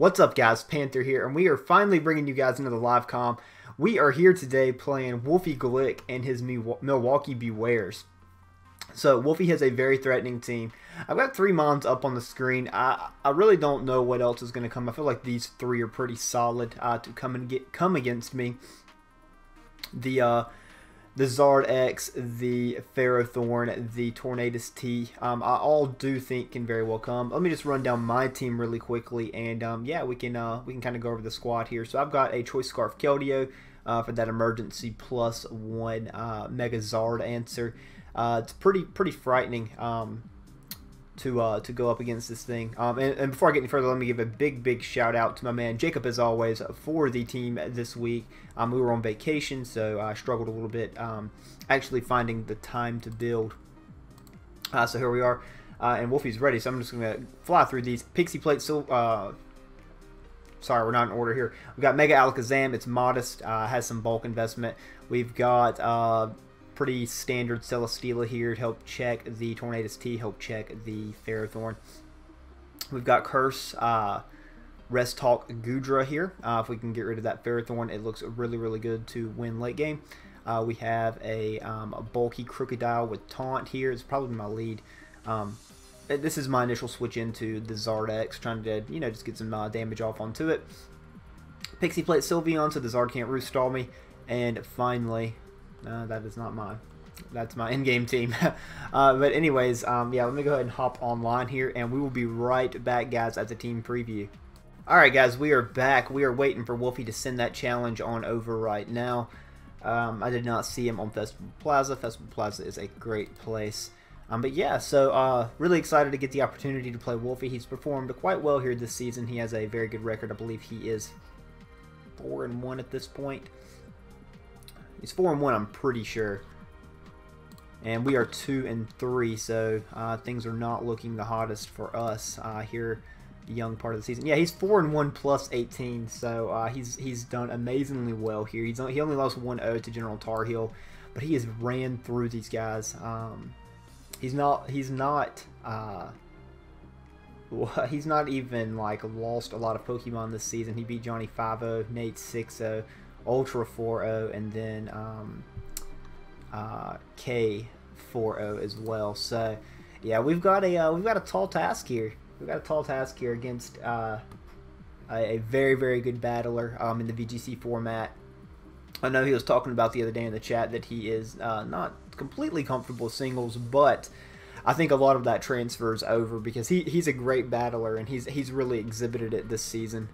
What's up, guys? Panther here, and we are finally bringing you guys into the live comm. We are here today playing Wolfey and his Milwaukee Bewears. So Wolfey has a very threatening team. I've got 3 mons up on the screen. I really don't know what else is going to come. I feel like these 3 are pretty solid to come against me. The Zard X, the Ferrothorn, the Tornadus T, I all do think can very well come. Let me just run down my team really quickly, and yeah, we can kind of go over the squad here. So I've got a Choice Scarf Keldeo for that emergency +1 Mega Zard answer. It's pretty frightening to go up against this thing. And before I get any further, let me give a big shout out to my man Jacub As always for the team this week. We were on vacation, so I struggled a little bit actually finding the time to build. So here we are, and Wolfey's ready. So I'm just gonna fly through these Pixie Plate. So sorry, we're not in order here. We've got Mega Alakazam. It's modest, has some bulk investment. We've got pretty standard Celesteela here to help check the Tornadus T, help check the Ferrothorn. We've got Curse, Rest Talk GOODRA here. If we can get rid of that Ferrothorn, it looks really good to win late game. We have a bulky Crocodile with Taunt here. It's probably my lead. This is my initial switch into the Zard X, trying to just get some damage off onto it. Pixie Plate Sylveon, so the Zard can't roost stall me. And finally, that is not mine. That's my in-game team. But anyways, yeah, let me go ahead and hop online here, and we will be right back, guys, at the team preview. Alright, guys, we are back. We are waiting for Wolfey to send that challenge on over right now. I did not see him on Festival Plaza. Festival Plaza is a great place. But yeah, so really excited to get the opportunity to play Wolfey. He's performed quite well here this season. He has a very good record. I believe he is 4-1 at this point. He's 4-1, I'm pretty sure. And we are 2-3, so things are not looking the hottest for us here, the young part of the season. Yeah, he's 4-1 +18, so he's done amazingly well here. He only lost 1-0 to General Tar Heel, but he has ran through these guys. He's not even like lost a lot of Pokemon this season. He beat Johnny 5-0, Nate 6-0. Ultra 4-0, and then K 4-0 as well. So yeah, we've got a tall task here. We've got a tall task here against a very good battler in the VGC format. I know he was talking about the other day in the chat that he is not completely comfortable with singles, but I think a lot of that transfers over because he's a great battler, and he's really exhibited it this season.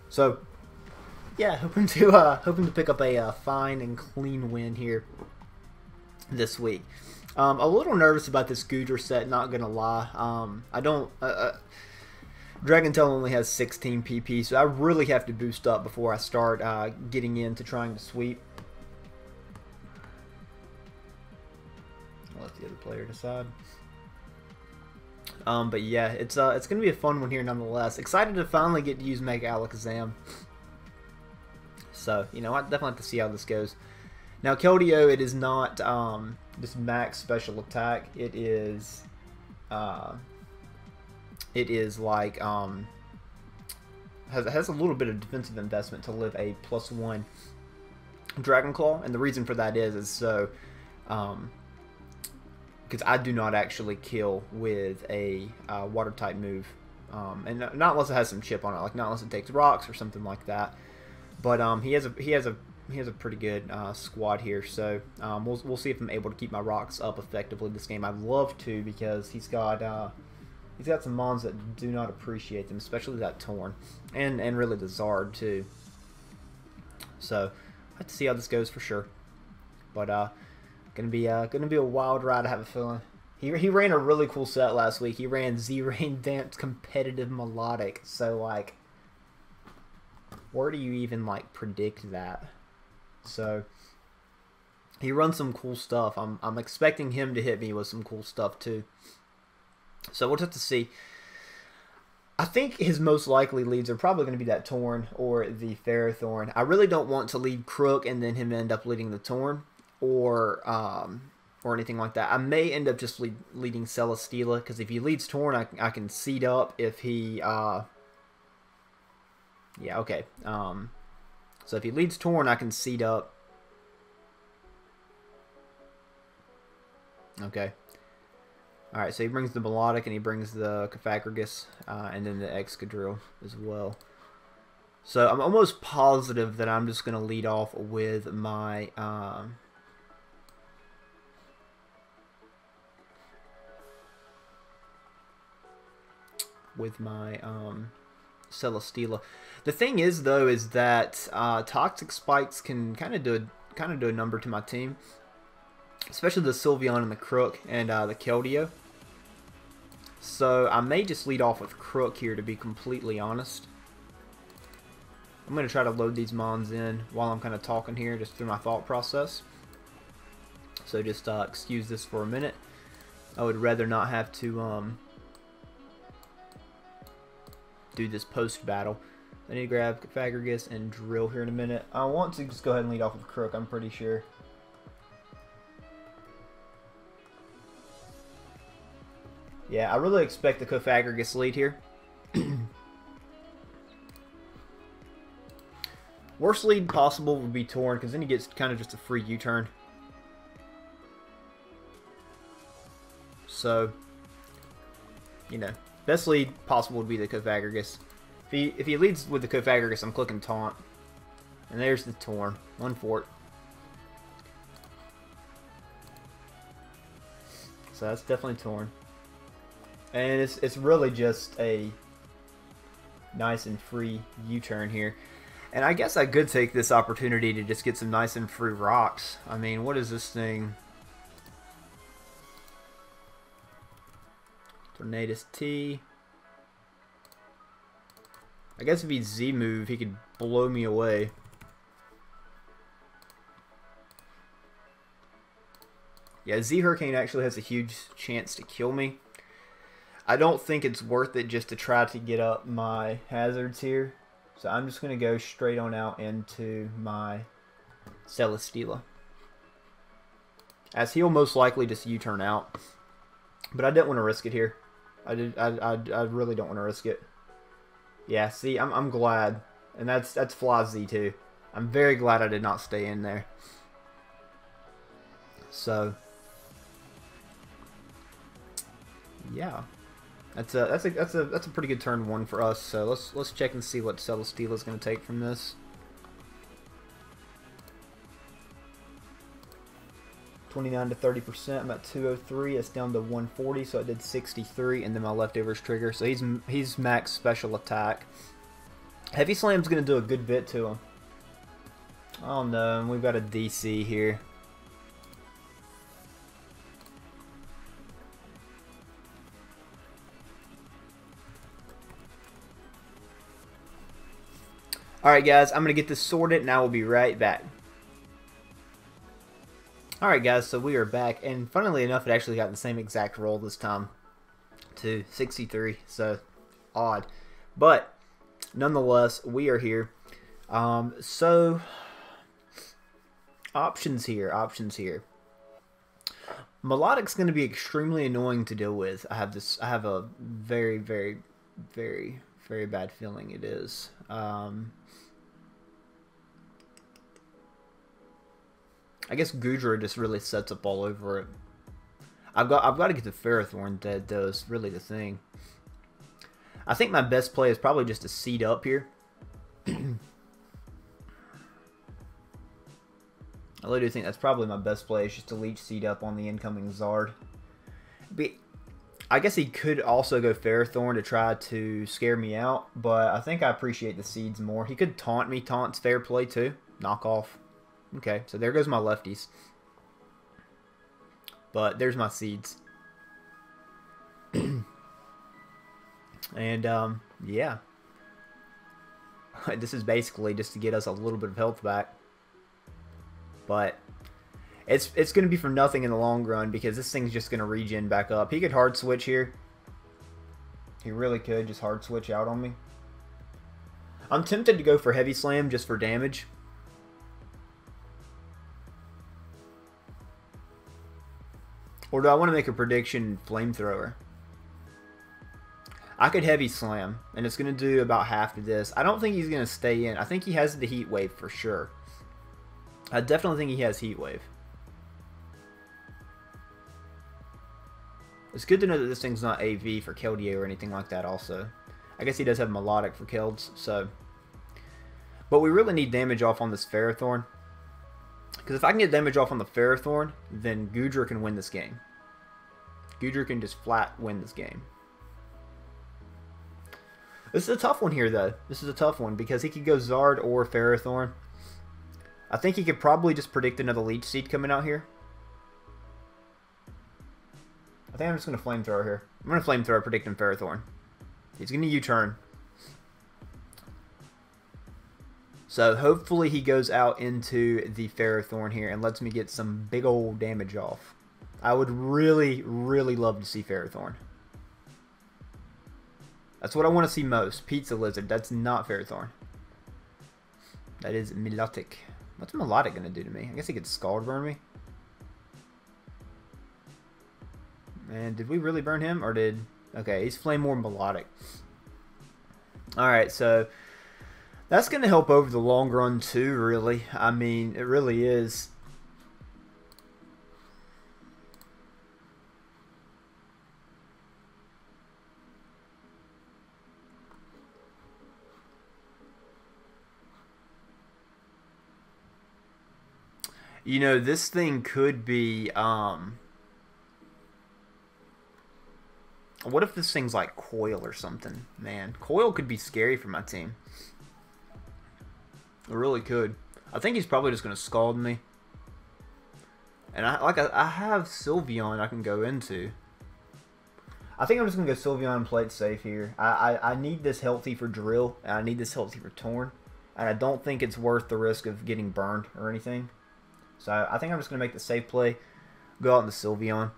So, yeah, hoping to pick up a fine and clean win here this week. A little nervous about this GOODRA set, not gonna lie. I don't. Dragon Tail only has 16 PP, so I really have to boost up before I start getting into trying to sweep. I'll let the other player decide. But yeah, it's gonna be a fun one here nonetheless. Excited to finally get to use Mega Alakazam. So I definitely have to see how this goes. Now Keldeo, it is not this max special attack. It is like has a little bit of defensive investment to live a +1 Dragon Claw, and the reason for that is so. Because I do not actually kill with a water type move, and not unless it has some chip on it, like not unless it takes rocks or something like that. But he has a pretty good squad here, so we'll see if I'm able to keep my rocks up effectively this game. I'd love to, because he's got some mons that do not appreciate them, especially that Torn and really the Zard too. So I have to see how this goes for sure, but gonna be a wild ride, I have a feeling. He ran a really cool set last week. He ran Z-Rain Dance Competitive Melodic. So like, where do you even like predict that? So he runs some cool stuff. I'm expecting him to hit me with some cool stuff too. So we'll just have to see. I think his most likely leads are probably going to be that Torn or the Ferrothorn. I really don't want to lead Crook and then him end up leading the Torn. Or or anything like that. I may end up just leading Celesteela, because if he leads Torn, I can seed up if he... yeah, okay. So if he leads Torn, I can seed up. Okay. Alright, so he brings the Melodic, and he brings the Clefable's, and then the Excadrill as well. So I'm almost positive that I'm just going to lead off with my... Celesteela. The thing is, though, is that Toxic Spikes can kind of do a number to my team, especially the Sylveon and the Crook and the Keldeo. So I may just lead off with Crook here, to be completely honest. I'm going to try to load these mons in while I'm kind of talking here, just through my thought process. So just excuse this for a minute. I would rather not have to do this post-battle. I need to grab Clefable's and Drill here in a minute. I want to just go ahead and lead off with Crook, I'm pretty sure. Yeah, I really expect the Clefable's lead here. Worst lead possible would be Torn, because then he gets kind of just a free U-turn. So, you know, best lead possible would be the Clefable's. If he leads with the Clefable's, I'm clicking Taunt. And there's the Torn. 1 fort. So that's definitely Torn. And it's really just a nice and free U-turn here. And I guess I could take this opportunity to just get some nice and free rocks. I mean, what is this thing? Tornadus T. I guess if he'd Z-move, he could blow me away. Yeah, Z-Hurricane actually has a huge chance to kill me. I don't think it's worth it just to try to get up my hazards here. So I'm just going to go straight on out into my Celesteela, as he'll most likely just U-turn out. But I didn't want to risk it here. I really don't want to risk it. Yeah, see, I'm glad. And that's Fly Z too. I'm very glad I did not stay in there. So yeah. That's a pretty good turn 1 for us. So let's check and see what Celesteela is going to take from this. 29 to 30%. I'm at 203. It's down to 140, so I did 63, and then my leftovers trigger. So he's max special attack. Heavy Slam's going to do a good bit to him. Oh no, we've got a DC here. Alright guys, I'm going to get this sorted and I will be right back. Alright guys, so we are back, and funnily enough it actually got the same exact roll this time, to 63, so odd. But nonetheless, we are here. So options here. Melodic's going to be extremely annoying to deal with. I have a very, very, very, very bad feeling it is. I guess GOODRA just really sets up all over it. I've got to get the Ferrothorn dead though, is really the thing. I think my best play is probably just to seed up here. I really do think that's probably my best play, is just to leech seed up on the incoming Zard. But I guess he could also go Ferrothorn to try to scare me out, but I think I appreciate the seeds more. He could taunt me. Taunt's fair play too. Knock off. Okay, so there goes my lefties. But there's my seeds. And, yeah. This is basically just to get us a little bit of health back. But it's going to be for nothing in the long run, because this thing's just going to regen back up. He could hard switch here. He really could just hard switch out on me. I'm tempted to go for Heavy Slam just for damage. Or do I want to make a prediction flamethrower? I could heavy slam, and it's going to do about half of this. I don't think he's going to stay in. I think he has the heat wave for sure. I definitely think he has heat wave. It's good to know that this thing's not AV for Keldeo or anything like that also. I guess he does have melodic for Kelds, so. But we really need damage off on this Ferrothorn. Because if I can get damage off on the Ferrothorn, then Goodra can win this game. Goodra can just flat win this game. This is a tough one here, though. This is a tough one because he could go Zard or Ferrothorn. I think he could probably just predict another Leech Seed coming out here. I think I'm just going to Flamethrower here. I'm going to Flamethrower predicting Ferrothorn. He's going to U-turn. So hopefully he goes out into the Ferrothorn here and lets me get some big old damage off. I would really, really love to see Ferrothorn. That's what I want to see most. Pizza Lizard. That's not Ferrothorn. That is Melodic. What's Melodic going to do to me? I guess he could Scald Burn me. And did we really burn him? Or did... Okay, he's Flame more Melodic. Alright, so... That's going to help over the long run too, really. I mean, it really is. You know, this thing could be, what if this thing's like Coil or something? Man, Coil could be scary for my team. It really could. I think he's probably just going to Scald me. And I have Sylveon I can go into. I think I'm just going to go Sylveon and play it safe here. I need this healthy for Drill, and I need this healthy for Torn. And I don't think it's worth the risk of getting burned or anything. So I think I'm just going to make the safe play. Go out in the Sylveon.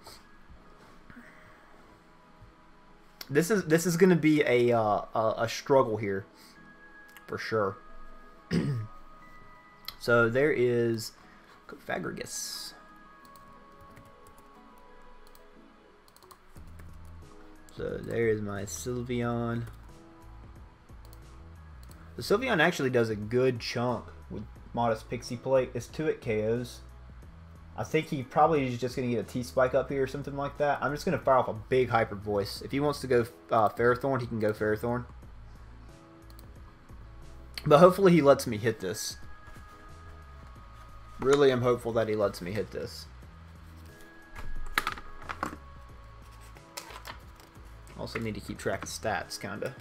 This is going to be a struggle here. For sure. So there is Fagrigus. So there is my Sylveon. The Sylveon actually does a good chunk with Modest Pixie Plate. It's 2-hit KOs. I think he probably is just going to get a T-Spike up here or something like that. I'm just going to fire off a big Hyper Voice. If he wants to go Ferrothorn, he can go Ferrothorn. But hopefully he lets me hit this. Really am hopeful that he lets me hit this. Also need to keep track of stats, kinda.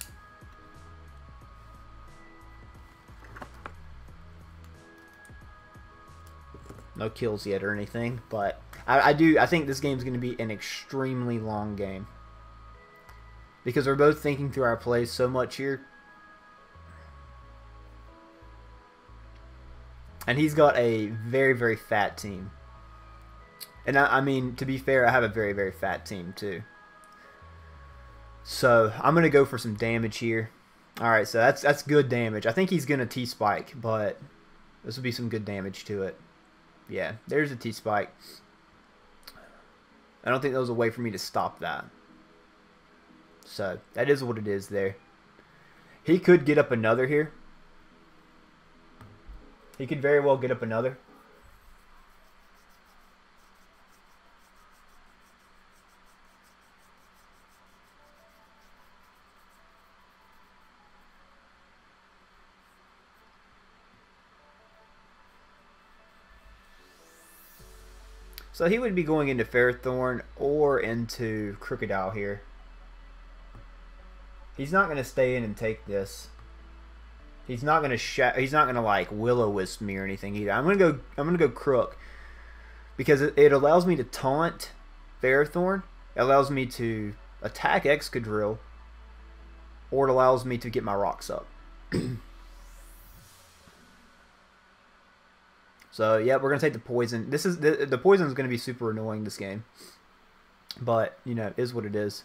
No kills yet or anything, but I think this game's going to be an extremely long game. Because we're both thinking through our plays so much here. And he's got a very, very fat team. And I mean, to be fair, I have a very, very fat team too. So I'm going to go for some damage here. Alright, so that's good damage. I think he's going to T-Spike, but this will be some good damage to it. Yeah, there's a T-Spike. I don't think there was a way for me to stop that. So that is what it is there. He could get up another here. He could very well get up another. So he would be going into Ferrothorn or into Crocodile here. He's not going to stay in and take this. He's not gonna like Will-O-Wisp me or anything either. I'm gonna go Crook because it allows me to taunt Ferrothorn. It allows me to attack Excadrill, or it allows me to get my rocks up. So yeah, we're gonna take the poison. This is the poison is gonna be super annoying this game, but you know, it is what it is.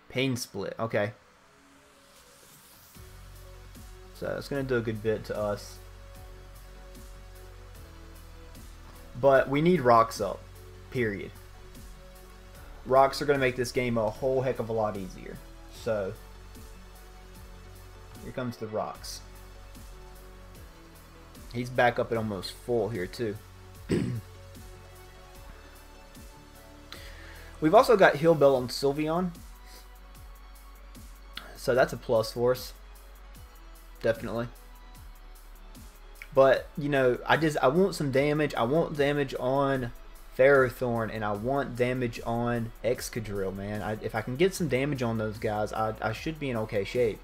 Pain Split. Okay. So it's going to do a good bit to us. But we need rocks up. Period. rocks are going to make this game a whole heck of a lot easier. So, here comes the rocks. He's back up at almost full here, too. We've also got Hillbell and Sylveon. So that's a plus for us. Definitely. But, you know, I want some damage. I want damage on Ferrothorn, and I want damage on Excadrill, man. If I can get some damage on those guys, I should be in okay shape.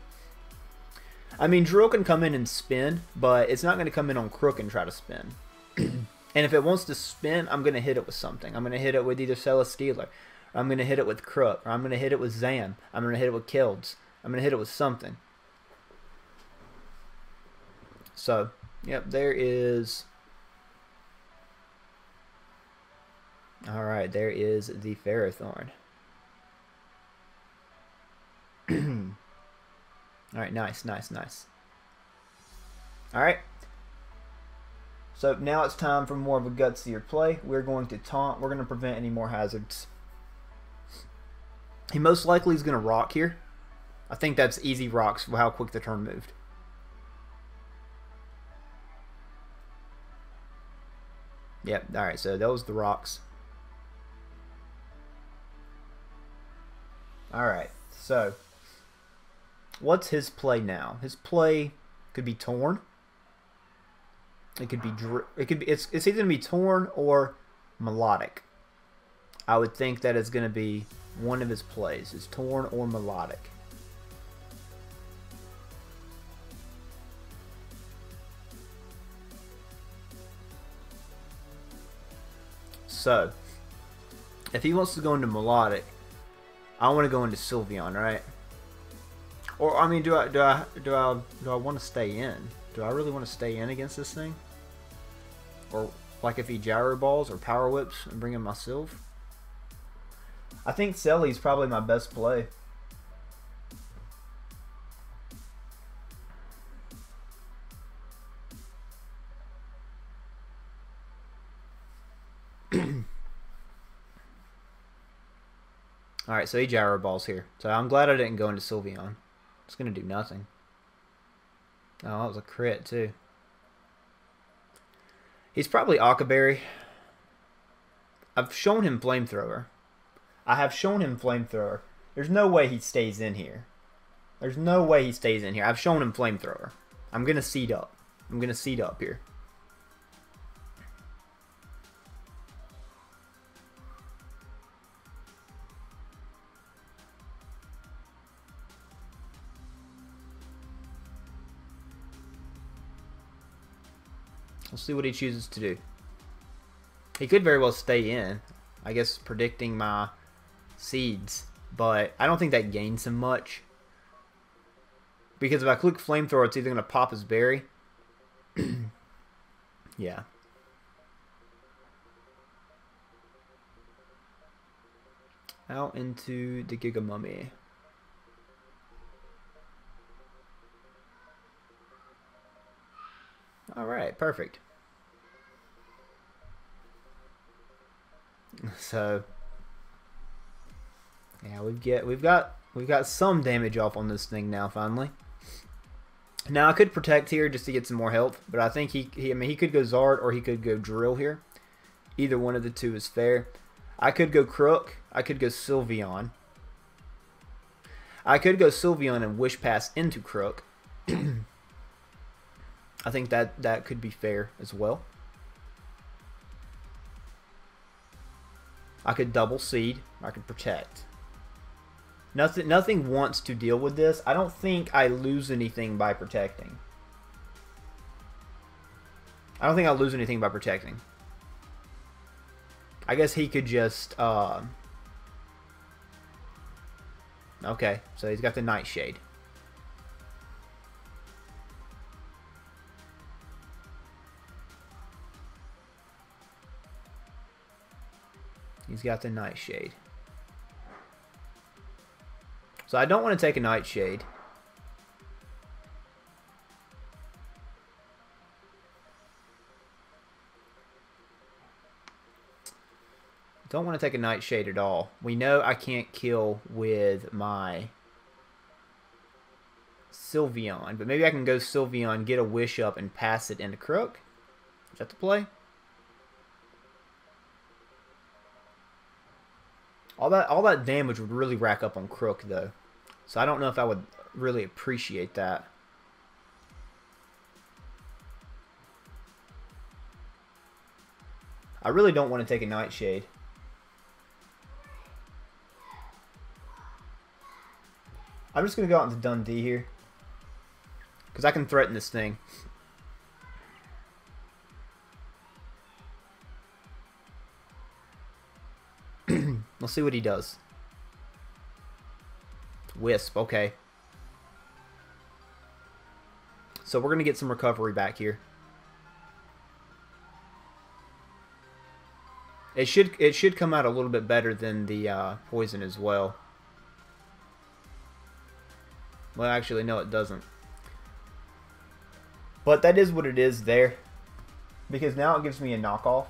I mean, Drill can come in and spin, but it's not going to come in on Crook and try to spin. And if it wants to spin, I'm going to hit it with something. I'm going to hit it with either Celesteela, or I'm going to hit it with Crook, or I'm going to hit it with Zam. I'm going to hit it with Kelds. I'm going to hit it with something. So, yep, there is... Alright, there is the Ferrothorn. Alright, nice, nice, nice. Alright. So now it's time for more of a gutsier play. We're going to taunt. We're going to prevent any more hazards. He most likely is going to rock here. I think that's easy rocks for how quick the turn moved. Yep, alright, so those are the rocks. Alright, so what's his play now? His play could be Torn. It could be it's either going to be Torn or Melodic. I would think that it's going to be one of his plays. Is Torn or Melodic. So, if he wants to go into Melodic, I want to go into Sylveon, right? Or I mean, do I want to stay in? Do I really want to stay in against this thing? Or like if he Gyro Balls or Power Whips and bring in my Sylve? I think Selly's probably my best play. Alright, so he Gyro Balls here. So I'm glad I didn't go into Sylveon. It's going to do nothing. Oh, that was a crit too. He's probably Ockaberry. I've shown him Flamethrower. I have shown him Flamethrower. There's no way he stays in here. There's no way he stays in here. I've shown him Flamethrower. I'm going to seed up. I'm going to seed up here. We'll see what he chooses to do. He could very well stay in. I guess predicting my seeds. But I don't think that gains him much. Because if I click Flamethrower, it's either going to pop his berry. Yeah. Out into the Giga Mummy. Alright, perfect. So yeah, we've got some damage off on this thing now finally. Now I could protect here just to get some more health, but I think I mean he could go Zard or he could go Drill here. Either one of the two is fair. I could go Crook, I could go Sylveon. I could go Sylveon and Wish Pass into Crook. I think that could be fair as well. I could double seed. I could protect. Nothing wants to deal with this. I don't think I lose anything by protecting. I don't think I'll lose anything by protecting. I guess he could just... Okay, so he's got the Nightshade. He's got the Nightshade. So I don't want to take a Nightshade. Don't want to take a Nightshade at all. We know I can't kill with my Sylveon, but maybe I can go Sylveon, get a Wish up, and pass it into Crook. Is that the play? All that damage would really rack up on Crook, though. So I don't know if I would really appreciate that. I really don't want to take a Nightshade. I'm just going to go out into Dundee here. Because I can threaten this thing. Let's see what he does. Wisp, okay. So we're going to get some recovery back here. It should come out a little bit better than the poison as well. Well, actually, no, it doesn't. But that is what it is there. Because now it gives me a knockoff.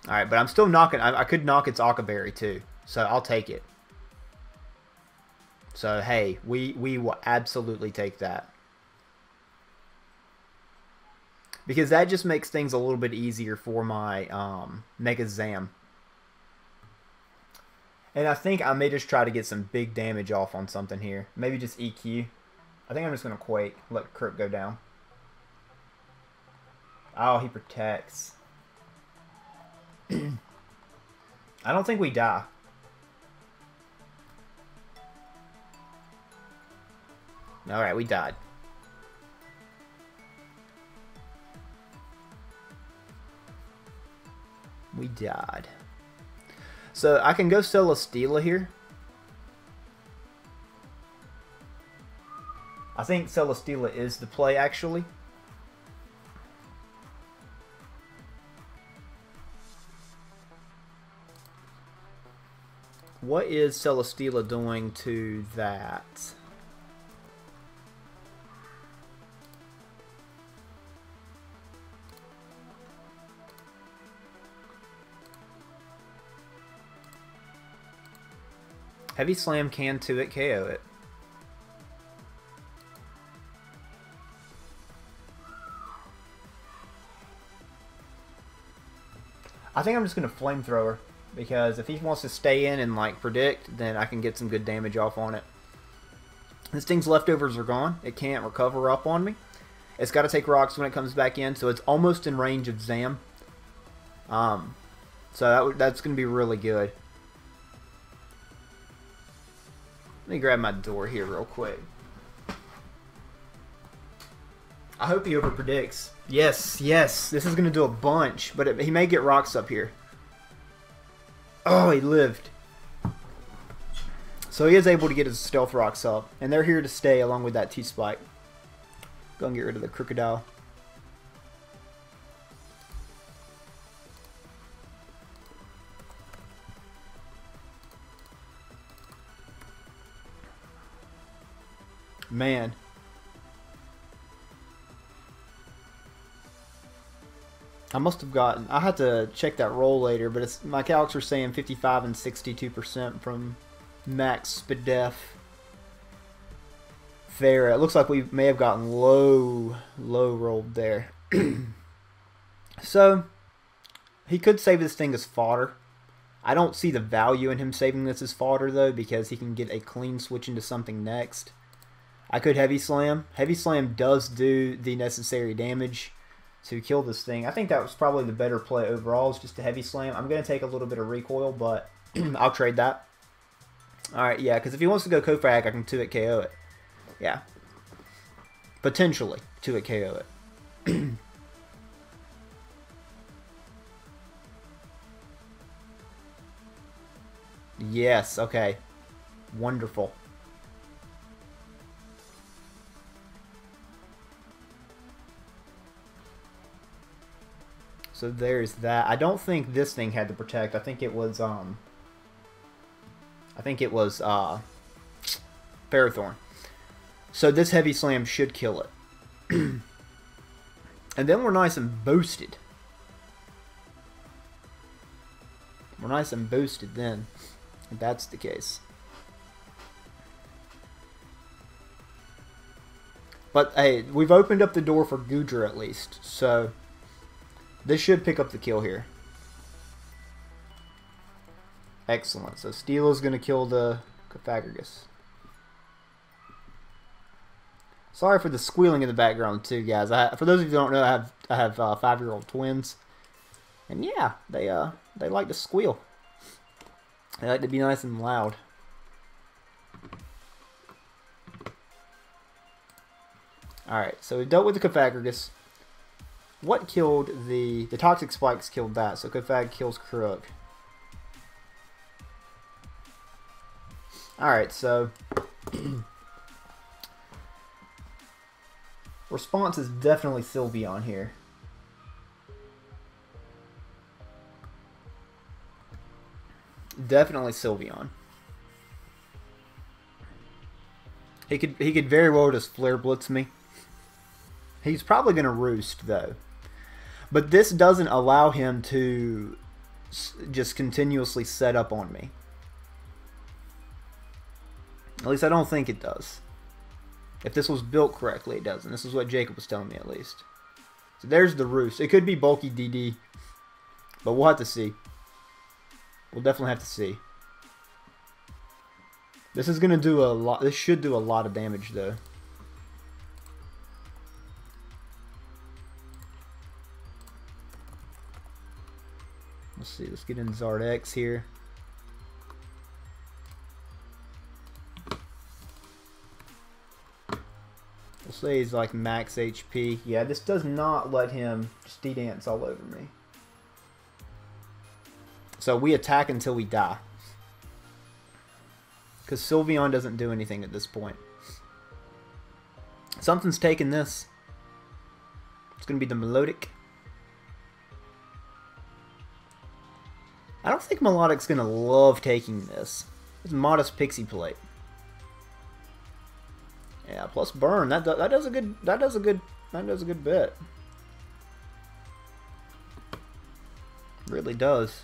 Alright, but I'm still knocking. I could knock its Occaberry too. So I'll take it. So, hey, we will absolutely take that. Because that just makes things a little bit easier for my Mega Zam. And I think I may just try to get some big damage off on something here. Maybe just EQ. I think I'm just going to Quake. Let Crook go down. Oh, he protects. I don't think we die. Alright, we died. We died. So I can go Celesteela here. I think Celesteela is the play, actually. What is Celesteela doing to that? Heavy Slam can 2-hit KO it. I think I'm just going to Flamethrower. Because if he wants to stay in and like predict, then I can get some good damage off on it. This thing's leftovers are gone. It can't recover up on me. It's got to take rocks when it comes back in, so it's almost in range of Zam. So that's going to be really good. Let me grab my door here real quick. I hope he overpredicts. Yes, yes. This is going to do a bunch, but he may get rocks up here. Oh, he lived. So he is able to get his stealth rocks up. And they're here to stay along with that T-Spike. Go and get rid of the Crocodile. Man. I must have gotten... I had to check that roll later, but it's, my calcs are saying 55 and 62% from max SPDEF. Farah. It looks like we may have gotten low rolled there. So, he could save this thing as fodder. I don't see the value in him saving this as fodder, though, because he can get a clean switch into something next. I could Heavy Slam. Heavy Slam does do the necessary damage to kill this thing. I think that was probably the better play overall, is just a Heavy Slam. I'm going to take a little bit of recoil, but I'll trade that. Alright, yeah, because if he wants to go Kofag, I can 2-hit KO it. Yeah. Potentially 2-hit KO it. Yes, okay. Wonderful. So there's that. I don't think this thing had to protect. I think it was Ferrothorn. So this Heavy Slam should kill it. And then we're nice and boosted. We're nice and boosted then, if that's the case. But hey, we've opened up the door for GOODRA at least, so this should pick up the kill here. Excellent. So Steelo's going to kill the CLEFABLES. Sorry for the squealing in the background too, guys. For those of you who don't know, I have 5-year-old twins, and yeah, they like to squeal. They like to be nice and loud. Alright, so we've dealt with the CLEFABLES. What killed the Toxic Spikes killed that, so CLEFAB kills Crook. Alright, so response is definitely Sylveon here. Definitely Sylveon. He could very well just Flare Blitz me. He's probably going to Roost though. But this doesn't allow him to just continuously set up on me. At least I don't think it does. If this was built correctly, it doesn't. This is what Jacub was telling me at least. So there's the Roost. It could be bulky DD, but we'll have to see. We'll definitely have to see. This is going to do a lot. This should do a lot of damage though. Let's see. Let's get in Zard X here. We'll say he's like max HP. Yeah, this does not let him Stee Dance all over me. So we attack until we die. Because Sylveon doesn't do anything at this point. Something's taking this. It's going to be the Melodic. I don't think Melodic's going to love taking this. It's Modest Pixie Plate. Yeah, plus Burn. That does a good bit. Really does.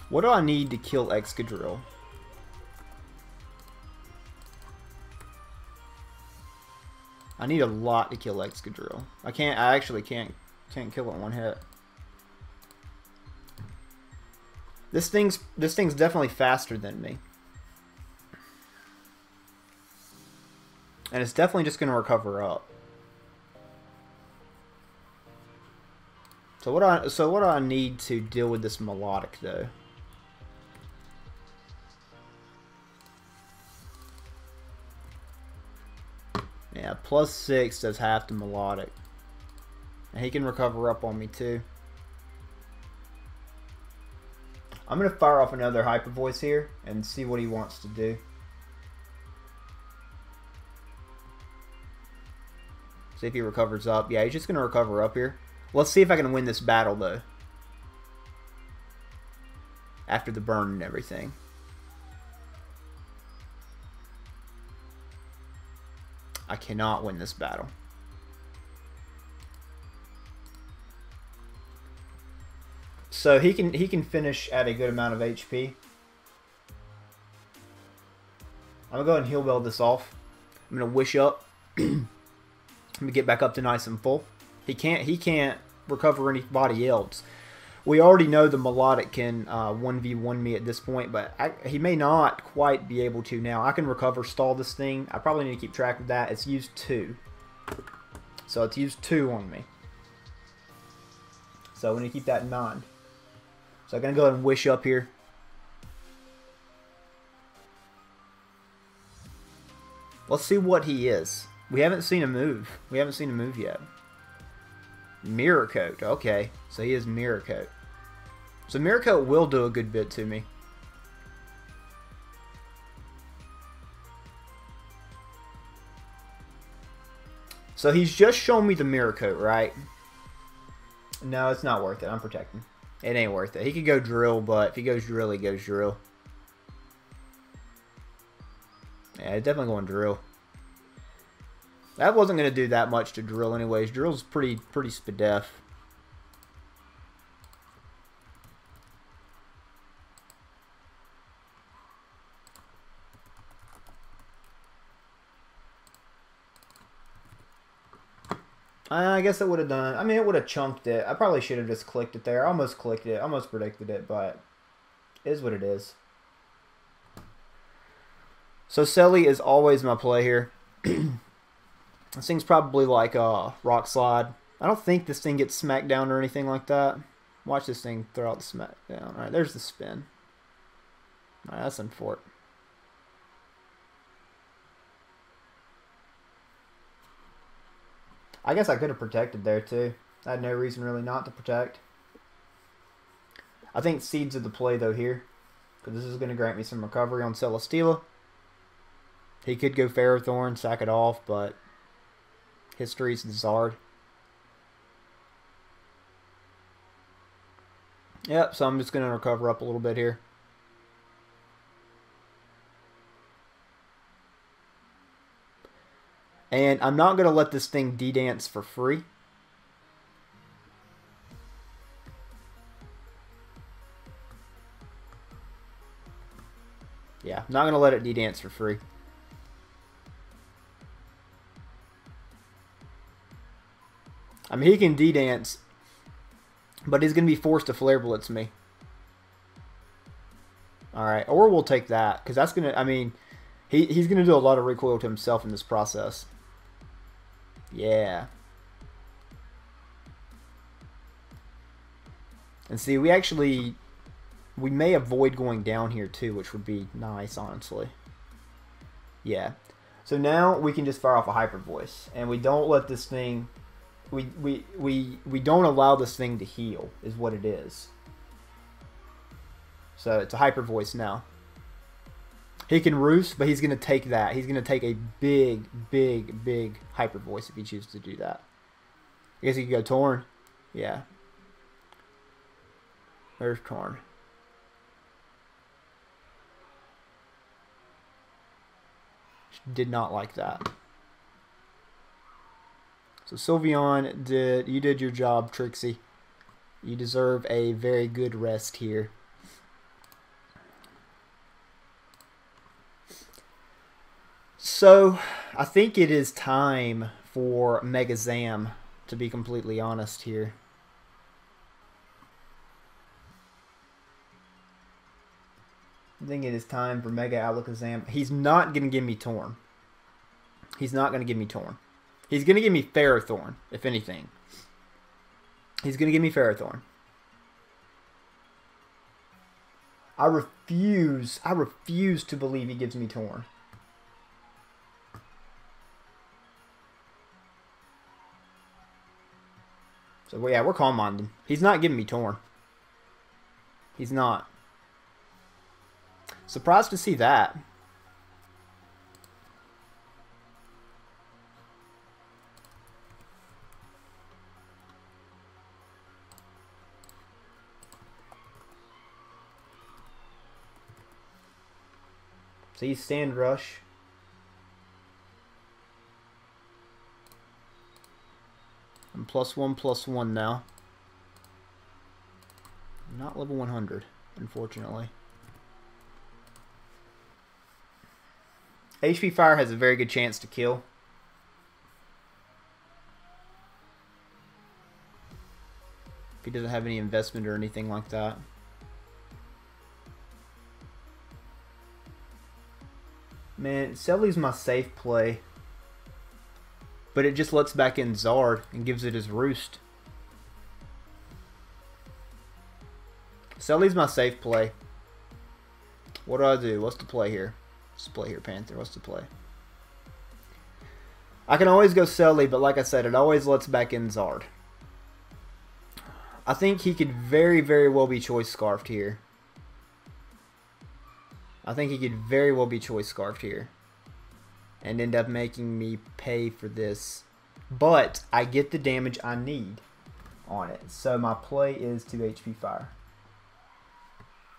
What do I need to kill Excadrill? I need a lot to kill Excadrill. I actually can't kill it in one hit. This thing's definitely faster than me. And it's definitely just going to recover up. So what do I need to deal with this Melodic though? Yeah, +6 does half the Melodic. And he can recover up on me too. I'm going to fire off another Hyper Voice here and see what he wants to do. See if he recovers up. Yeah, he's just going to recover up here. Let's see if I can win this battle though. After the burn and everything. I cannot win this battle. So he can finish at a good amount of HP. I'm gonna go ahead and heal bell this off. I'm gonna wish up. Let me get back up to nice and full. He can't recover anybody else. We already know the Melodic can 1v1 me at this point, but he may not quite be able to now. I can recover stall this thing. I probably need to keep track of that. It's used 2. So it's used 2 on me. So we need to keep that in mind. So I'm going to go ahead and wish up here. Let's see what he is. We haven't seen a move. We haven't seen a move yet. Mirror Coat. Okay. So he is Mirror Coat. So Mirror Coat will do a good bit to me. So he's just shown me the Mirror Coat, right? No, it's not worth it. I'm protecting. It ain't worth it. He could go drill, but if he goes drill, he goes drill. Yeah, he's definitely going drill. That wasn't going to do that much to drill anyways. Drill's pretty spadef. I guess it would have done. I mean, it would have chunked it. I probably should have just clicked it there. I almost clicked it. Almost predicted it, but it is what it is. So Selly is always my play here. This thing's probably like a rock slide. I don't think this thing gets smacked down or anything like that. Watch this thing throw out the smack down. Alright, there's the spin. Alright, that's unfortunate. I guess I could have protected there too. I had no reason really not to protect. I think seeds are the play though here. Because this is going to grant me some recovery on Celesteela. He could go Ferrothorn, sack it off, but history's the Zard. Yep, so I'm just going to recover up a little bit here. And I'm not going to let this thing D-dance for free. Yeah, not going to let it D-dance for free. I mean, he can D-dance, but he's going to be forced to Flare Blitz me. Alright, or we'll take that, because that's going to, I mean, he's going to do a lot of recoil to himself in this process. Yeah. And see, we may avoid going down here too, which would be nice, honestly. Yeah. So now we can just fire off a Hyper Voice, and we don't let this thing, we don't allow this thing to heal, is what it is. So it's a Hyper Voice now. He can roost, but he's going to take that. He's going to take a big Hyper Voice if he chooses to do that. I guess he could go Torn. Yeah. There's Torn. Did not like that. So Sylveon, you did your job, Trixie. You deserve a very good rest here. So, I think it is time for Mega Zam, to be completely honest here. I think it is time for Mega Alakazam. He's not going to give me Torn. He's not going to give me Torn. He's going to give me Ferrothorn, if anything. He's going to give me Ferrothorn. I refuse to believe he gives me Torn. So, yeah, we're Calm Minded. He's not giving me Torn. He's not. Surprised to see that. See, Sand Rush. I'm +1/+1 now. I'm not level 100, unfortunately. HP Fire has a very good chance to kill. If he doesn't have any investment or anything like that. Man, Selly's my safe play. But it just lets back in Zard and gives it his roost. Selly's my safe play. What do? What's the play here? What's the play here, Panther? What's the play? I can always go Selly, but like I said, it always lets back in Zard. I think he could very well be Choice Scarfed here. I think he could very well be Choice Scarfed here. And end up making me pay for this. But I get the damage I need. on it. So my play is 2 HP fire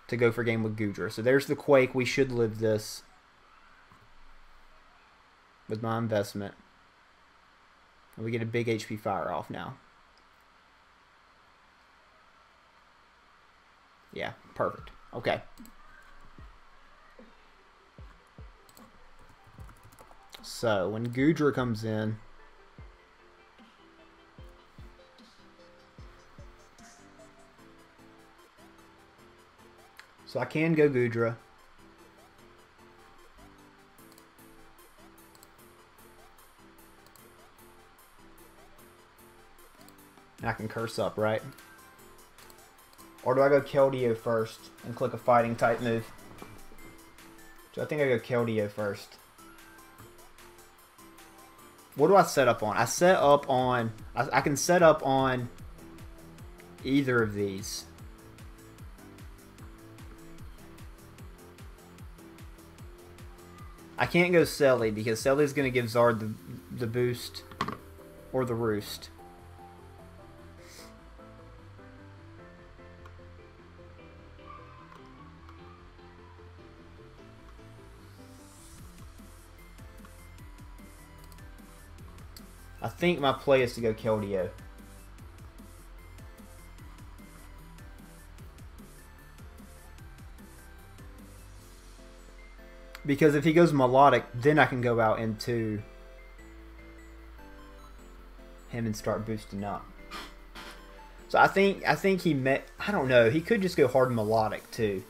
to go for game with GOODRA. So there's the Quake. We should live this with my investment. And we get a big HP fire off now. Yeah, perfect. Okay. So when GOODRA comes in, so I can go GOODRA. I can curse up, right? Or do I go Keldeo first and click a fighting type move? So I think I go Keldeo first. What do I set up on? I set up on... I can set up on either of these. I can't go Selly because Selly's going to give Zard the boost or the roost. I think my play is to go Keldeo. Because if he goes Melodic, then I can go out into him and start boosting up. So I think he met. I don't know. He could just go hard Melodic too.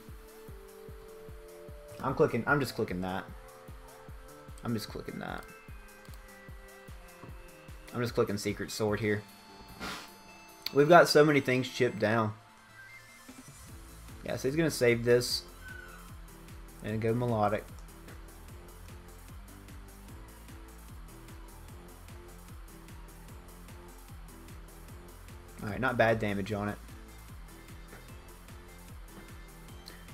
I'm just clicking that. I'm just clicking Secret Sword here. We've got so many things chipped down. Yeah, so he's gonna save this and go Melodic. Alright, not bad damage on it.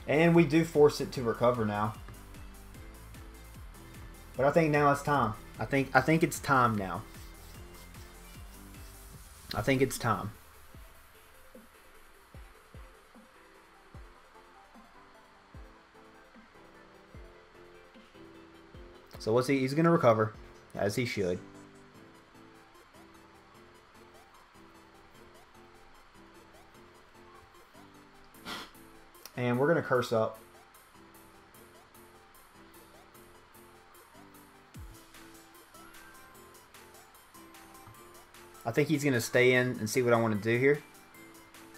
And we do force it to recover now. But I think now it's time. I think it's time now. I think it's time. So what's he's going to recover, as he should. And we're going to curse up. I think he's going to stay in and see what I want to do here.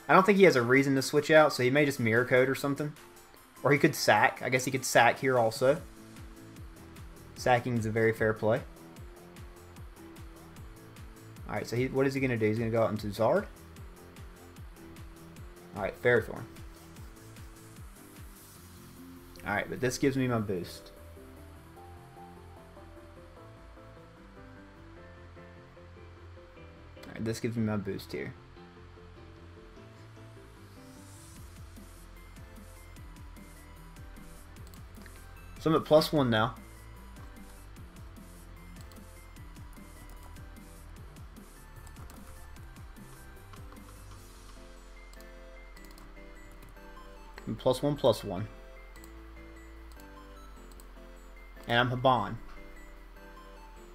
I don't think he has a reason to switch out, so he may just mirror code or something. Or he could sack. I guess he could sack here also. Sacking is a very fair play. Alright, so what is he going to do? He's going to go out into Zard. Alright, Ferrothorn. Alright, but this gives me my boost. Alright, this gives me my boost here. So I'm at +1 now. I'm +1/+1. And I'm Haban.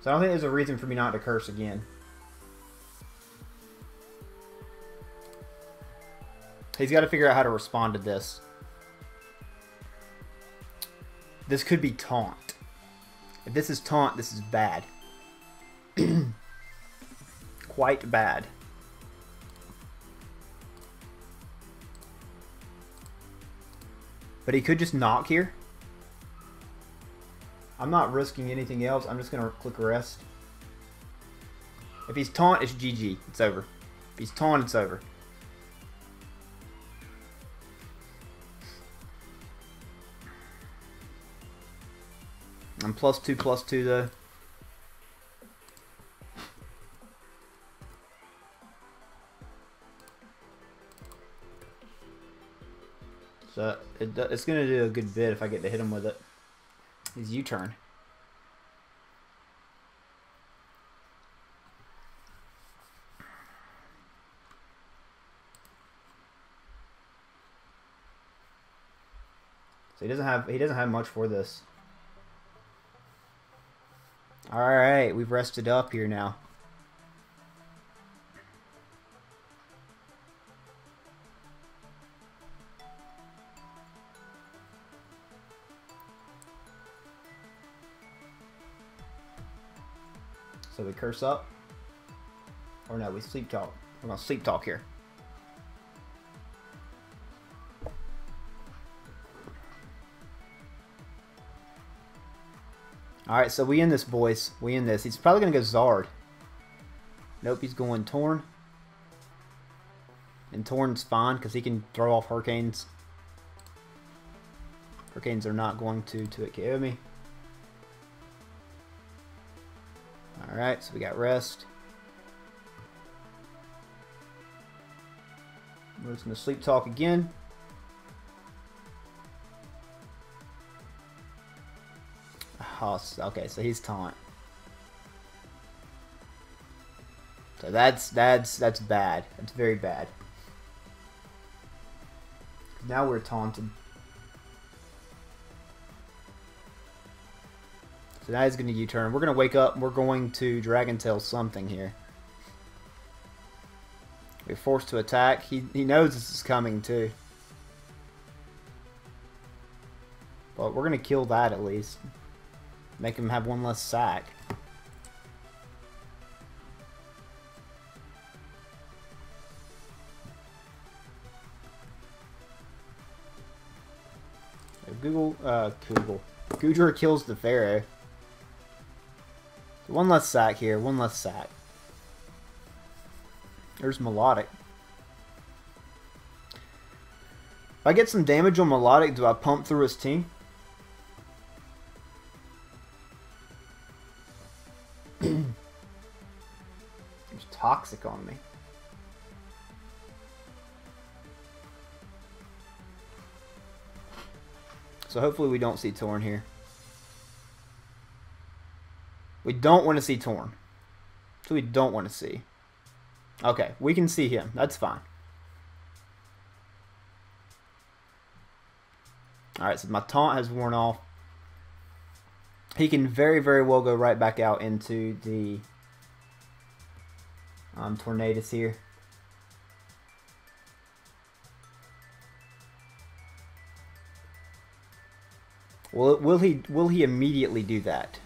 So I don't think there's a reason for me not to curse again. He's got to figure out how to respond to this. This could be taunt. If this is taunt, this is bad. Quite bad. But he could just knock here. I'm not risking anything else. I'm just going to click rest. If he's taunt, it's GG. It's over. If he's taunt, it's over. I'm +2/+2 though. So it's going to do a good bit if I get to hit him with it. His U-turn. So he doesn't have much for this. Alright, we've rested up here now. So we curse up. Or no, we sleep talk. We're gonna sleep talk here. Alright, so we in this, boys. We in this. He's probably gonna go Zard. Nope, he's going Torn. And Torn's fine because he can throw off Hurricanes. Hurricanes are not going to KO me. Alright, so we got rest. We're just going to sleep talk again. Oh, okay, so he's taunt. So that's bad. That's very bad. Now we're taunted. So now he's going to U-turn. We're going to wake up and we're going to Dragon Tail something here. We're forced to attack. He knows this is coming too. But we're going to kill that at least. Make him have one less sack. Goodra kills the Pharaoh. One less sack here, one less sack. There's Melodic. If I get some damage on Melodic, do I pump through his team? There's Toxic on me. So hopefully we don't see Torn here. We don't want to see Torn. So we don't want to see. Okay, we can see him. That's fine. Alright, so my taunt has worn off. He can very, very well go right back out into the Tornadus here. Will he immediately do that?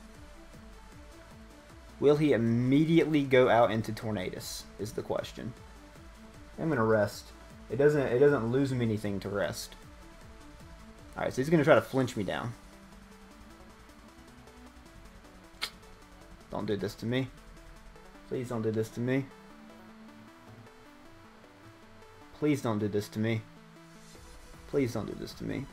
Will he immediately go out into Tornadus is the question. I'm gonna rest. It doesn't lose me anything to rest. Alright, so he's gonna try to flinch me down. Don't do this to me. Please don't do this to me. Please don't do this to me. Please don't do this to me.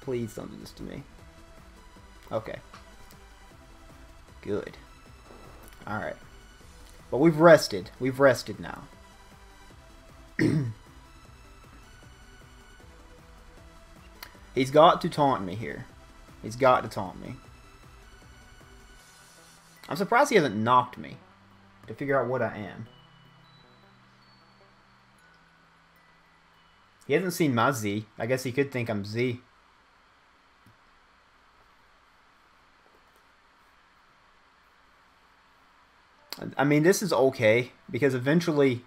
Please don't do this to me. Okay. Good. Alright. But we've rested. We've rested now. He's got to taunt me here. He's got to taunt me. I'm surprised he hasn't knocked me to figure out what I am. He hasn't seen my Z. I guess he could think I'm Z. I mean, this is okay, because eventually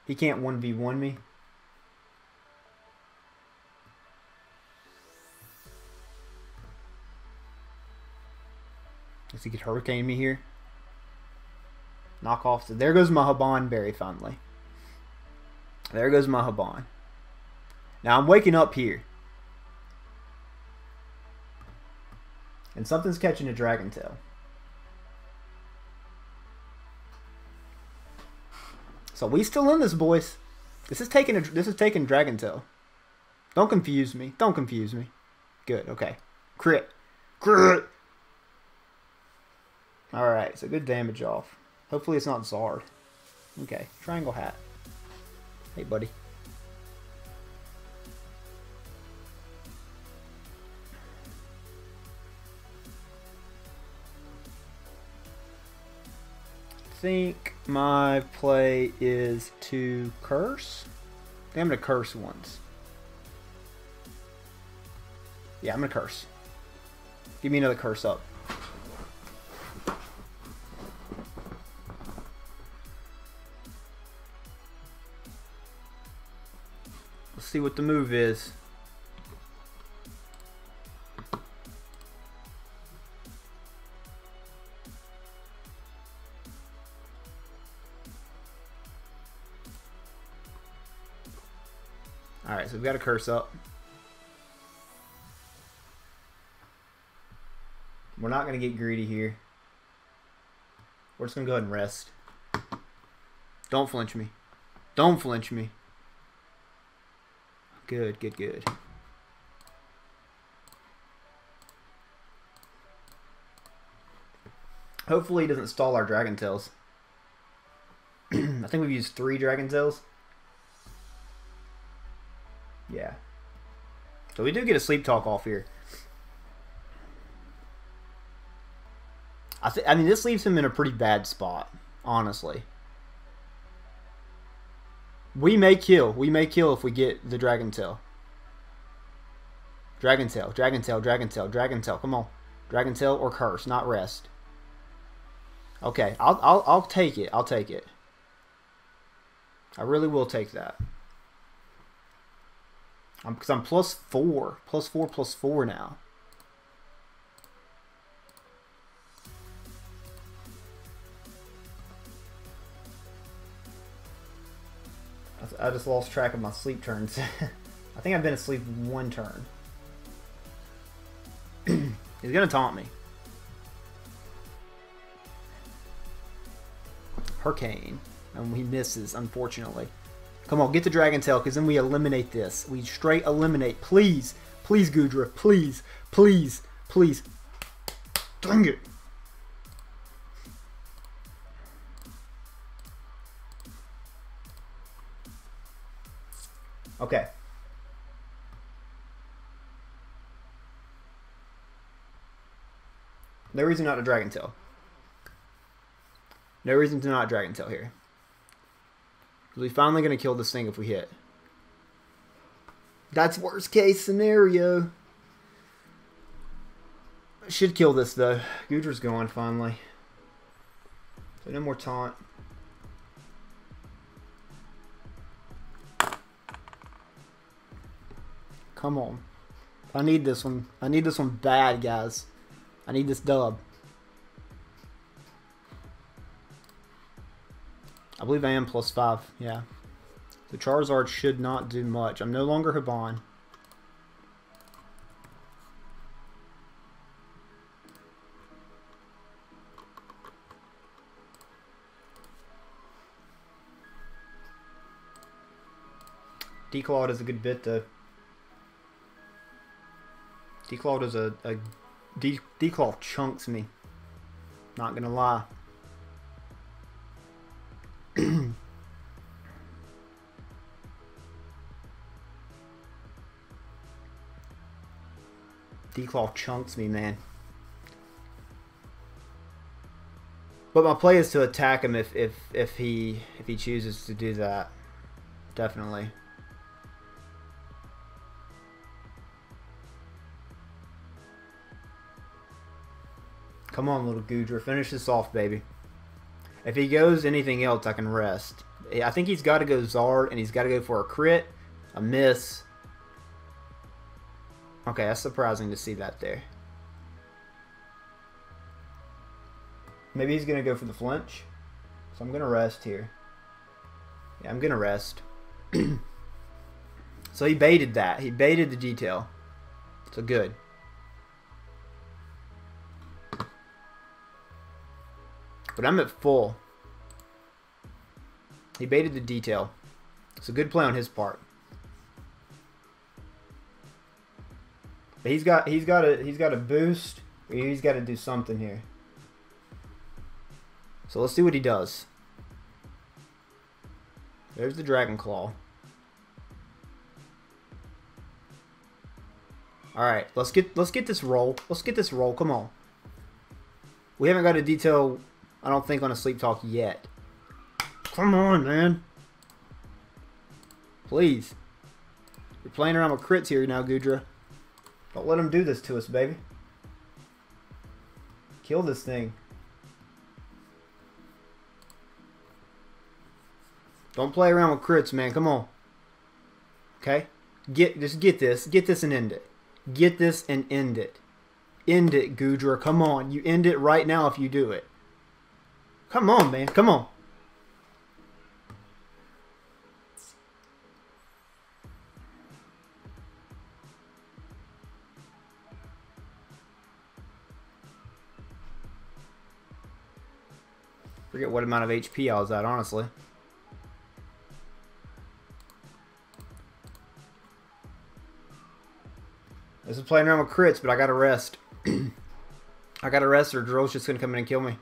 he can't 1v1 me. Guess he could Hurricane me here. Knock off. So there goes my Haban Berry finally. There goes my Haban. Now I'm waking up here. And something's catching a Dragon Tail. So we still in this, boys. This is taking Dragon Tail. Don't confuse me. Don't confuse me. Good. Okay. Crit. Crit. All right. So good damage off. Hopefully it's not Zard. Okay. Triangle Hat. Hey, buddy. I think my play is to curse. I'm gonna curse once. Yeah, I'm gonna curse. Give me another curse up. Let's see what the move is. Alright, so we've got a curse up. We're not going to get greedy here. We're just going to go ahead and rest. Don't flinch me. Don't flinch me. Good, good, good. Hopefully he doesn't stall our Dragon Tails. I think we've used 3 Dragon Tails. Yeah. So we do get a sleep talk off here. I mean, this leaves him in a pretty bad spot, honestly. We may kill. We may kill if we get the Dragon Tail. Dragon Tail, Dragon Tail, Dragon Tail, Dragon Tail. Come on. Dragon Tail or curse, not rest. Okay, I'll take it. I'll take it. I really will take that. Because I'm plus 4. Plus 4, plus 4 now. I just lost track of my sleep turns. I think I've been asleep 1 turn. He's going to taunt me. Hurricane. And he misses, unfortunately. Come on, get the Dragon Tail, because then we eliminate this. We straight eliminate. Please. Please, GOODRA. Please. Please. Please. Dang it. Okay. No reason not to Dragon Tail. No reason to not Dragon Tail here. We're finally going to kill this thing if we hit. That's worst case scenario. Should kill this though. GOODRA'S going finally. So no more taunt. Come on. I need this one. I need this one bad, guys. I need this dub. I believe I am plus 5, yeah. The Charizard should not do much. I'm no longer Hiban. Declawed is a good bit though. Declawed is Declaw chunks me. Not gonna lie. Declaw chunks me, man. But my play is to attack him if he chooses to do that. Definitely. Come on, little GOODRA. Finish this off, baby. If he goes anything else, I can rest. I think he's got to go Zard, and he's got to go for a crit, a miss. Okay, that's surprising to see that there. Maybe he's going to go for the flinch. So I'm going to rest here. Yeah, I'm going to rest. So he baited that. He baited the detail. So good. But I'm at full. He baited the detail. It's a good play on his part. But he's got a boost. Or he's got to do something here. So let's see what he does. There's the Dragon Claw. All right, let's get this roll. Let's get this roll. Come on. We haven't got a detail, I don't think, on a sleep talk yet. Come on, man. Please. You're playing around with crits here now, Goodra. Don't let him do this to us, baby. Kill this thing. Don't play around with crits, man. Come on. Okay? Just get this. Get this and end it. Get this and end it. End it, Goodra. Come on. You end it right now if you do it. Come on, man. Come on. Forget what amount of HP I was at, honestly. This is playing around with crits, but I gotta rest. I gotta rest or Drill's just gonna come in and kill me.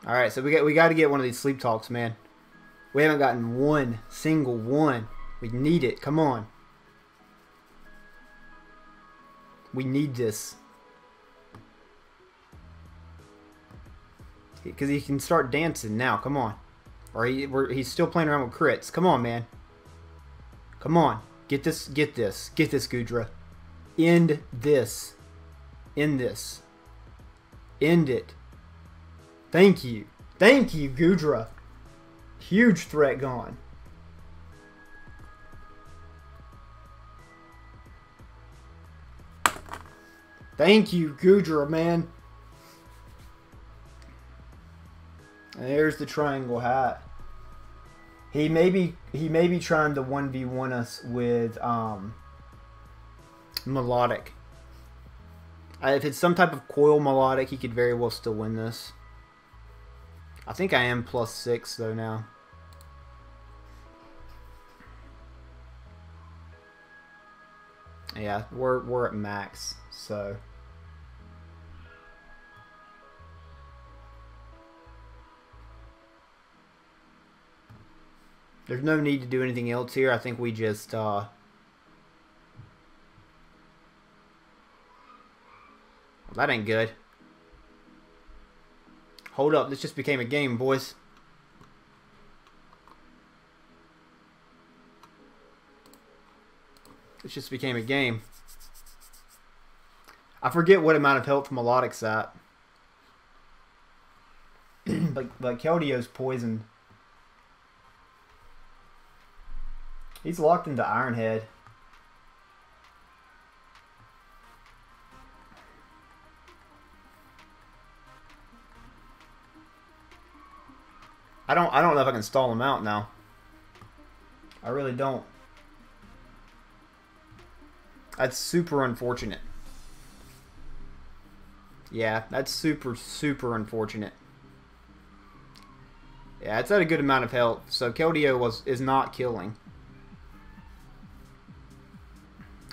Alright, so we gotta get one of these sleep talks, man. We haven't gotten one single one. We need it. Come on. We need this. Because he can start dancing now. Come on. Or he's still playing around with crits. Come on, man. Come on. Get this. Get this. Get this, Goodra. End this. End this. End it. Thank you. Thank you, Goodra. Huge threat gone. Thank you, Goodra, man. And there's the triangle hat. He may be trying to 1v1 us with melodic. If it's some type of coil melodic, he could very well still win this. I think I am +6 though now. Yeah, we're at max, so there's no need to do anything else here. I think we just that ain't good. Hold up, this just became a game, boys. It just became a game. I forget what amount of health Melodic's at. But Keldio's poisoned. He's locked into Ironhead. I don't know if I can stall him out now. I really don't. That's super unfortunate. Yeah, that's super unfortunate. Yeah, it's at a good amount of health. So Keldeo is not killing.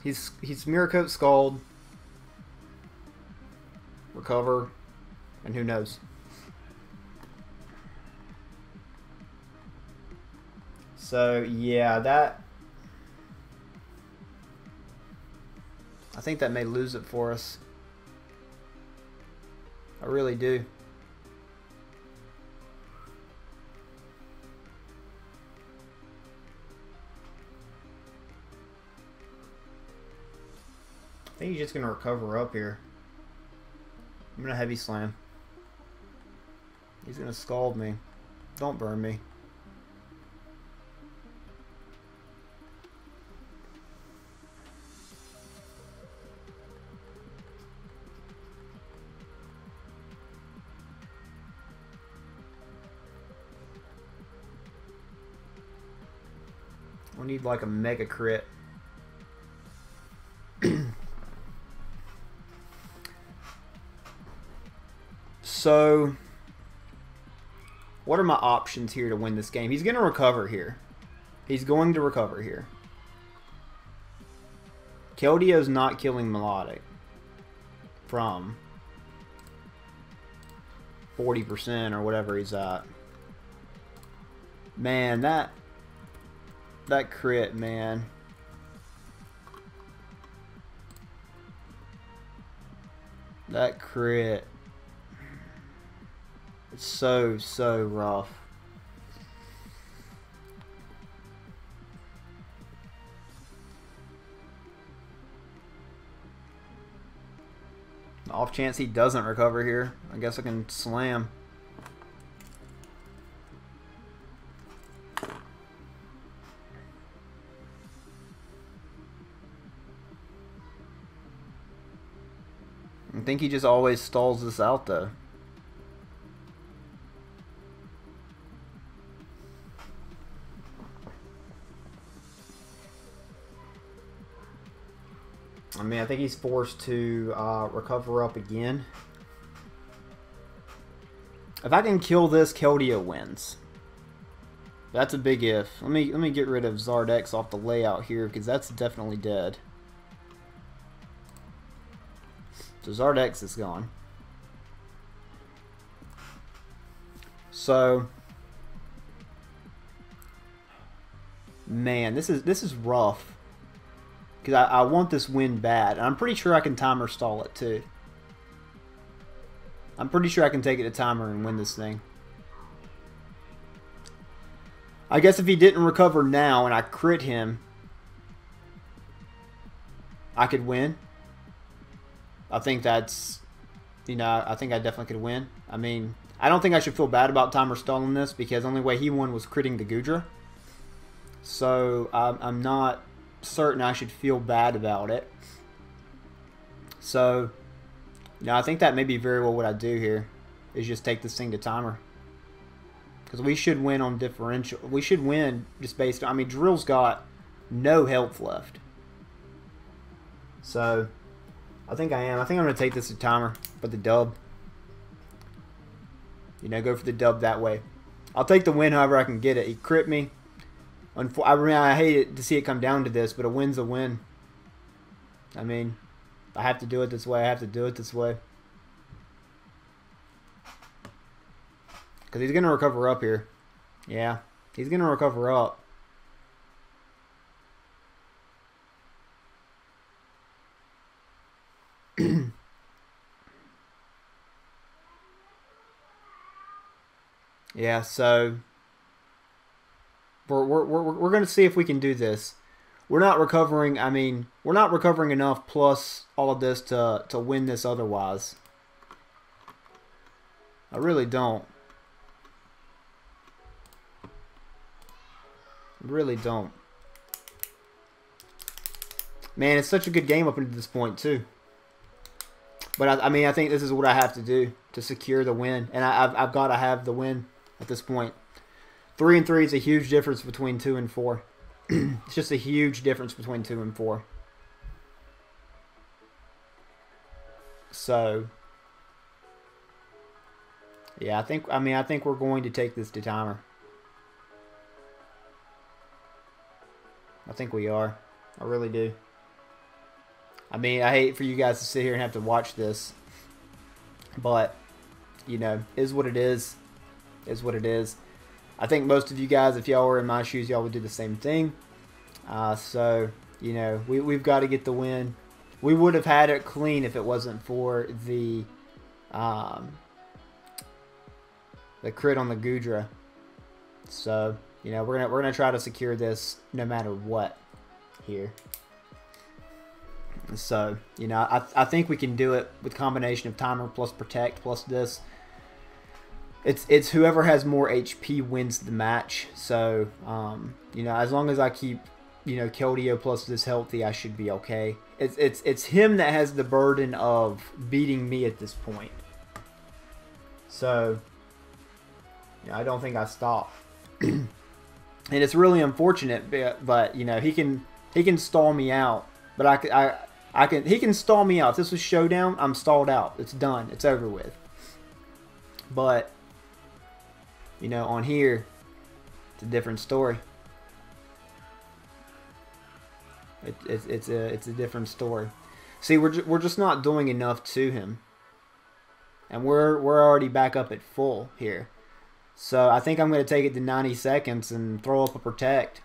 He's Mirror Coat Scald. Recover. And who knows. So yeah, I think that may lose it for us. I really do. I think he's just going to recover up here. I'm going to heavy slam. He's going to scald me. Don't burn me. We need like a mega crit. So, what are my options here to win this game? He's going to recover here. He's going to recover here. Keldeo's not killing Melodic from 40% or whatever he's at. Man, that crit, man. That crit. So rough. Off chance he doesn't recover here, I guess I can slam. I think he just always stalls this out though. I mean, I think he's forced to recover up again. If I can kill this, Keldeo wins. That's a big if. Let me get rid of Zardex off the layout here because that's definitely dead. So Zardex is gone. So, man, this is rough. Because I want this win bad. And I'm pretty sure I can timer stall it too. I'm pretty sure I can take it to timer and win this thing. I guess if he didn't recover now and I crit him, I could win. I think that's, you know, I think I definitely could win. I mean, I don't think I should feel bad about timer stalling this because the only way he won was critting the Goodra. So I'm not certain I should feel bad about it. So, you know, I think that may be very well what I do here is just take this thing to timer. Because we should win on differential. We should win just based on, I mean, Drill's got no health left. So, I think I am. I think I'm going to take this to timer for the dub. You know, go for the dub that way. I'll take the win however I can get it. He crit me. I mean, I hate it to see it come down to this, but a win's a win. I mean, I have to do it this way. I have to do it this way. Because he's going to recover up here. Yeah, he's going to recover up. Yeah, so we're going to see if we can do this. We're not recovering, I mean, we're not recovering enough plus all of this to win this otherwise. I really don't. I really don't. Man, it's such a good game up until this point, too. But, I mean, I think this is what I have to do to secure the win. And I've got to have the win at this point. 3 and 3 is a huge difference between 2 and 4. It's just a huge difference between 2 and 4. So, yeah, I think we're going to take this to timer. I think we are. I really do. I mean, I hate for you guys to sit here and have to watch this. But, you know, is what it is. Is what it is. I think most of you guys, if y'all were in my shoes, y'all would do the same thing. So, you know, we've got to get the win. We would have had it clean if it wasn't for the crit on the Goodra. So, you know, we're gonna try to secure this no matter what here. So, you know, I think we can do it with combination of timer plus protect plus this. It's whoever has more HP wins the match. So, you know, as long as I keep, you know, Keldeo plus this healthy, I should be okay. It's him that has the burden of beating me at this point. So, yeah, I don't think I stop. And it's really unfortunate, but you know, he can stall me out. But he can stall me out. If this was Showdown, I'm stalled out. It's done. It's over with. But, you know, on here, it's a different story. It's a different story. See, we're just not doing enough to him, and we're already back up at full here. So I think I'm going to take it to 90 seconds and throw up a protect,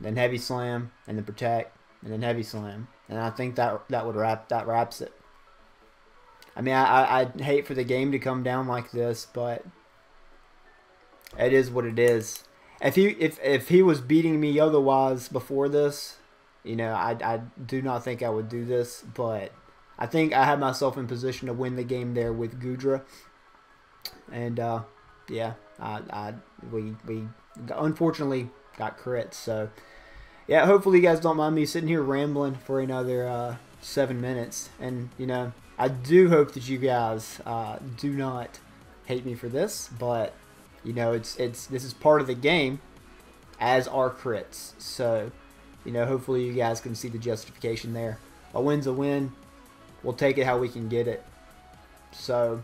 then heavy slam, and then protect, and then heavy slam, and I think that wraps it. I mean, I'd hate for the game to come down like this, but it is what it is. If he was beating me otherwise before this, you know, I do not think I would do this, but I think I had myself in position to win the game there with GOODRA. And yeah, we unfortunately got crits. So yeah, hopefully you guys don't mind me sitting here rambling for another 7 minutes. And you know, I do hope that you guys do not hate me for this, but you know, this is part of the game, as are crits. So you know, hopefully you guys can see the justification there. A win's a win. We'll take it how we can get it. So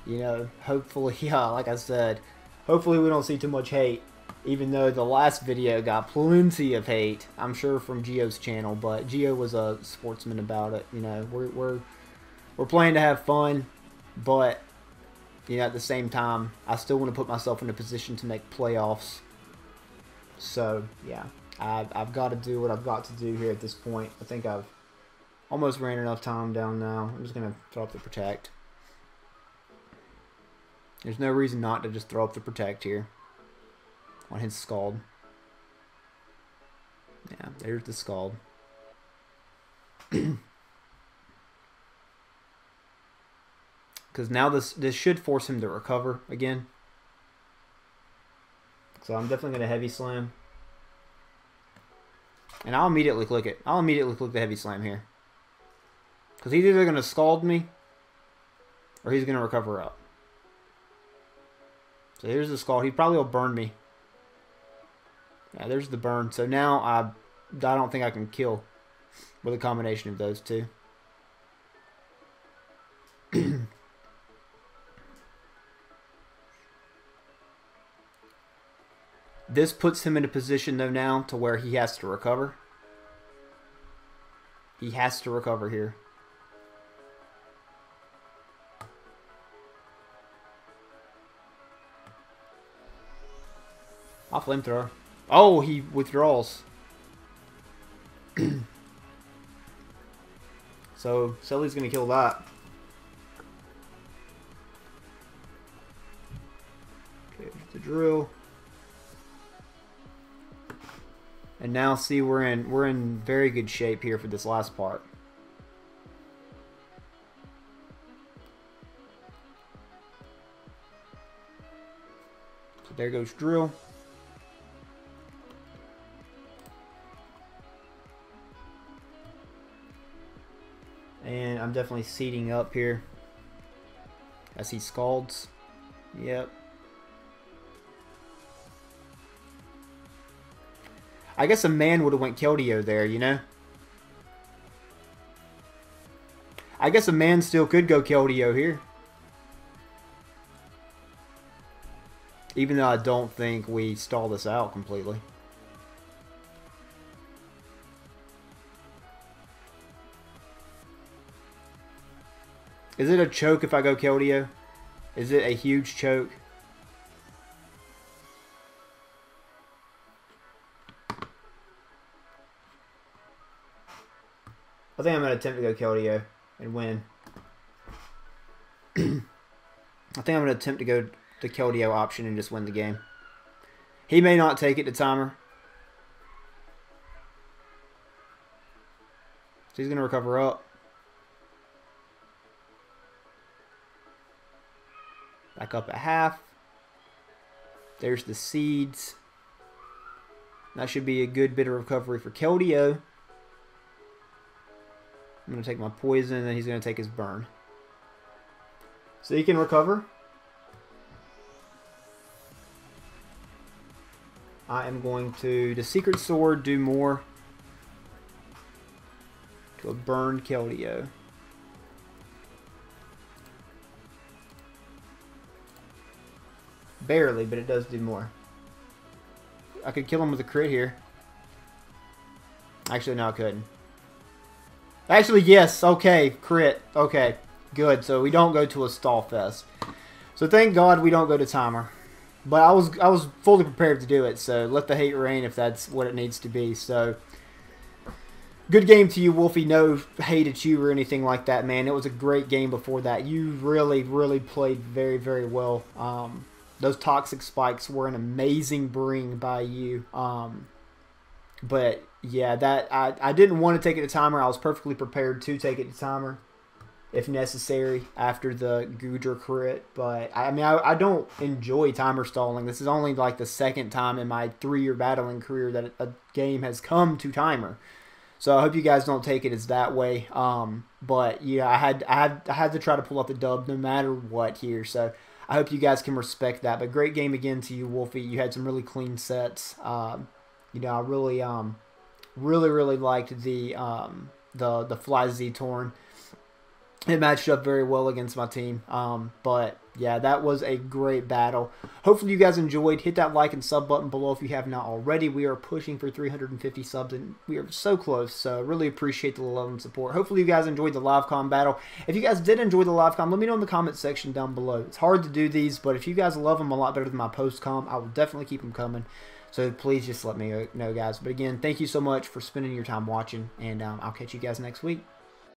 you know, hopefully, yeah, like I said, hopefully we don't see too much hate, even though the last video got plenty of hate, I'm sure, from Gio's channel, but Gio was a sportsman about it. You know, we're playing to have fun, but you know, at the same time, I still want to put myself in a position to make playoffs. So yeah, I've got to do what I've got to do here at this point. I think I've almost ran enough time down now. I'm just gonna throw up the protect. There's no reason not to just throw up the protect here on his Scald. Yeah, there's the Scald. Because now this should force him to recover again. So I'm definitely going to heavy slam. And I'll immediately click it. I'll immediately click the heavy slam here. Because he's either going to Scald me or he's going to recover up. So here's the Scald. He probably will burn me. Yeah, there's the burn. So now I don't think I can kill with a combination of those two. This puts him in a position, though, now to where he has to recover. He has to recover here. I'll flamethrower. Oh, he withdraws. So Sully's gonna kill that. Okay, the drill. And now see, we're in very good shape here for this last part. So there goes drill. And I'm definitely seating up here as he Scalds. Yep. I guess a man would have went Keldeo there, you know? I guess a man still could go Keldeo here. Even though I don't think we stall this out completely. Is it a choke if I go Keldeo? Is it a huge choke? I think I'm going to attempt to go Keldeo and win. I think I'm going to attempt to go the Keldeo option and just win the game. He may not take it to timer. So he's going to recover up. Back up at half. There's the seeds. That should be a good bit of recovery for Keldeo. I'm going to take my poison, and then he's going to take his burn. So he can recover. I am going to, the Secret Sword, do more to a burned Keldeo. Barely, but it does do more. I could kill him with a crit here. Actually, no, I couldn't. Actually, yes. Okay, crit. Okay, good. So we don't go to a stall fest. So thank God we don't go to timer. But I was fully prepared to do it. So let the hate rain if that's what it needs to be. So good game to you, Wolfey. No hate at you or anything like that, man. It was a great game before that. You really, really played very, very well. Those toxic spikes were an amazing bring by you. But yeah, that I didn't want to take it to timer. I was perfectly prepared to take it to timer if necessary after the GOODRA crit. But I mean, I don't enjoy timer stalling. This is only like the second time in my 3-year battling career that a game has come to timer. So I hope you guys don't take it as that way. But yeah, I had to try to pull out the dub no matter what here. So I hope you guys can respect that. But great game again to you, Wolfey. You had some really clean sets. You know, I really liked the Fly Z Torn. It matched up very well against my team. But yeah, that was a great battle. Hopefully you guys enjoyed. Hit that like and sub button below if you have not already. We are pushing for 350 subs, and we are so close. So really appreciate the love and support. Hopefully you guys enjoyed the live com battle. If you guys did enjoy the live com, let me know in the comment section down below. It's hard to do these, but if you guys love them a lot better than my post com, I will definitely keep them coming. So please just let me know, guys. But again, thank you so much for spending your time watching, and I'll catch you guys next week.